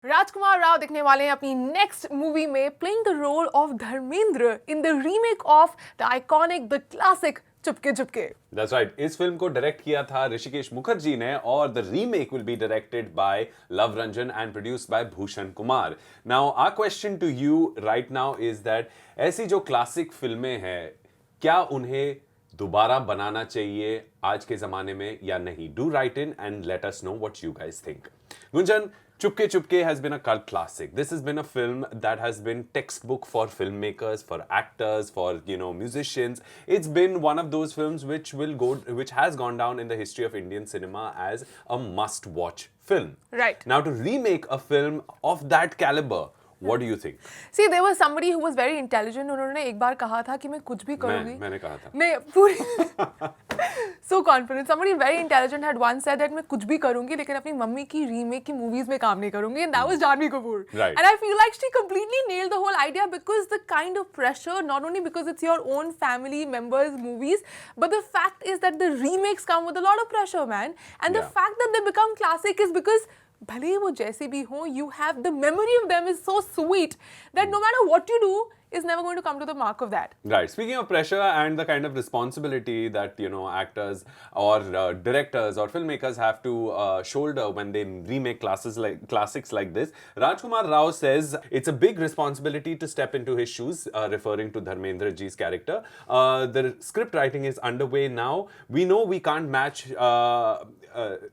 राजकुमार राव दिखने वाले हैं अपनी नेक्स्ट मूवी में playing the role of Dharmendra in the remake of the iconic the classic Chupke Chupke. That's right. इस फिल्म को डायरेक्ट किया था ऋषिकेश मुखर्जी ने और the remake will be directed by Luv Ranjan and produced by Bhushan Kumar. Now our question to you right now is that ऐसी जो classic फिल्में हैं क्या उन्हें दोबारा बनाना चाहिए आज के जमाने में या नहीं? Do right in and let us know what you guys think. Gunjan, Chupke Chupke has been a cult classic. This has been a film that has been textbook for filmmakers, for actors, for musicians. It's been one of those films which has gone down in the history of Indian cinema as a must-watch film. Right. Now to remake a film of that caliber, what do you think? See, there was somebody who was very intelligent. उन्होंने एक बार कहा था कि मैं कुछ भी करूँगी. मैंने कहा था. नहीं पूरी. So confident. Somebody very intelligent had once said that मैं कुछ भी करूँगी लेकिन अपनी मम्मी की रीमेक की मूवीज में काम नहीं करूँगी. And that was Janvi Kapoor. Right. And I feel like she completely nailed the whole idea because the kind of pressure, not only because it's your own family members' movies, but the fact is that the remakes come with a lot of pressure, man. And the fact that they become classic is because भले ही वो जैसे भी हो, you have the memory of them is so sweet that no matter what you do, is never going to come to the mark of that. Right. Speaking of pressure and the kind of responsibility that actors or directors or filmmakers have to shoulder when they remake classics like this, Rajkummar Rao says it's a big responsibility to step into his shoes, referring to Dharmendra ji's character. The script writing is underway now. We know we can't match.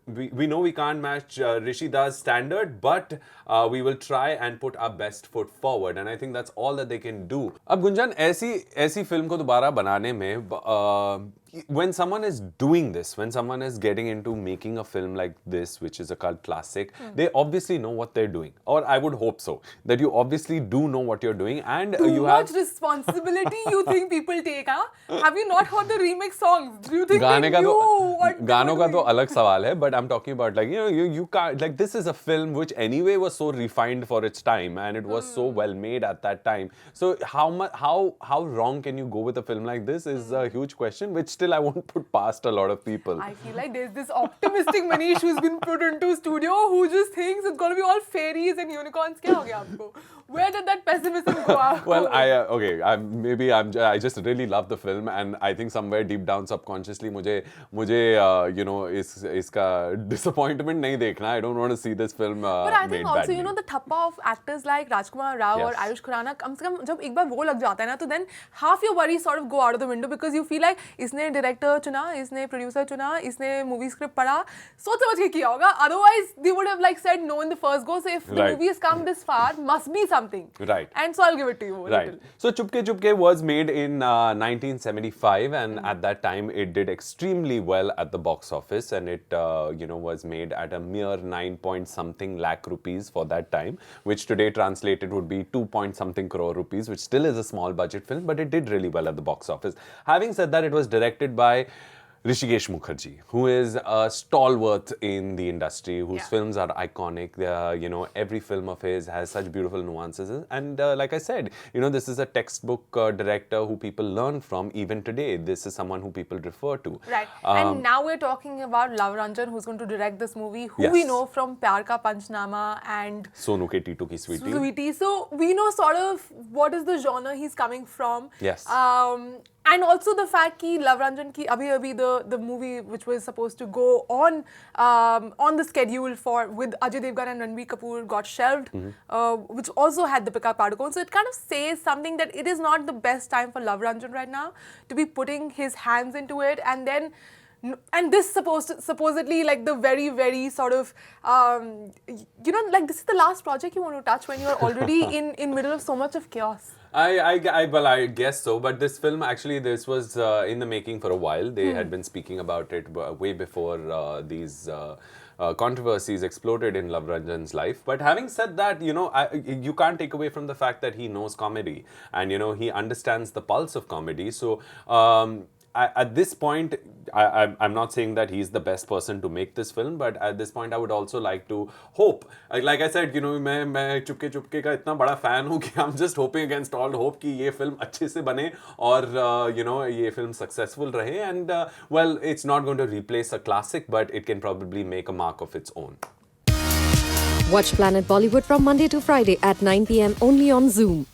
We know we can't match Rishida's standard, but we will try and put our best foot forward, and I think that's all that they can do. अब गुंजन ऐसी film को दोबारा बनाने में when someone is doing this, when someone is getting into making a film like this, which is a cult classic, they obviously know what they're doing, or I would hope so that you obviously do know what you're doing, and you have too much responsibility. You think people take? Have you not heard the remix songs? Do you think गाने का तो गानों का तो अलग सवाल है, but I'm talking about like you can't, like this is a film which anyway was so refined for its time and it was so well made at that time. So how wrong can you go with a film like this is a huge question, which still I won't put past a lot of people. I feel like there's this optimistic Manish who's been put into studio who just thinks it's going to be all fairies and unicorns. क्या हो गया आपको? Where did that pessimism go out? Well, I just really love the film and I think somewhere deep down subconsciously मुझे इसका disappointment नहीं देखना. I don't want to see this film But I think also badly. the thappa of actors like Rajkummar Rao or Ayush Khurrana, कम से कम जब एक बार वो लग जाता है ना तो then half your worries sort of go out of the window because you feel like इसने director चुना, इसने producer चुना, इसने movie script पढ़ा, सोच समझ के किया होगा. Otherwise they would have like said no in the first go. So if the movie has come this far, must be something. Right. And so I'll give it to you. Right. So Chupke Chupke was made in 1975 and at that time it did extremely well at the box office and it was made at a mere 9 point something lakh rupees for that time, which today translated would be 2 point something crore rupees, which still is a small budget film, but it did really well at the box office. Having said that, it was directed by Rishikesh Mukherjee, who is a stalwart in the industry, whose films are iconic. Every film of his has such beautiful nuances. And like I said, this is a textbook director who people learn from even today. This is someone who people refer to. Right. And now we're talking about Love Ranjan, who's going to direct this movie, who we know from Pyar Ka Panchnama and Sonu Ke Titu Ki Sweetie. So we know sort of what is the genre he's coming from. Yes. And also the fact कि Love Ranjan की अभी the movie which was supposed to go on the schedule with Ajay Devgan and Ranbir Kapoor got shelved, which also had Deepika Padukone. So it kind of says something that it is not the best time for Love Ranjan right now to be putting his hands into it, and this supposedly like the very, very sort of like this is the last project you want to touch when you're already in middle of so much of chaos. I guess so, but this film actually this was in the making for a while. They had been speaking about it way before these controversies exploded in Love Ranjan's life. But having said that, you can't take away from the fact that he knows comedy and he understands the pulse of comedy. So at this point, I'm not saying that he's the best person to make this film, but at this point I would also like to hope, like I said, मैं चुपके चुपके का इतना बड़ा fan हूँ कि I'm just hoping against all hope कि ये film अच्छे से बने और ये film successful रहे, and well, it's not going to replace a classic, but it can probably make a mark of its own. Watch Planet Bollywood from Monday to Friday at 9 p.m. only on Zoom.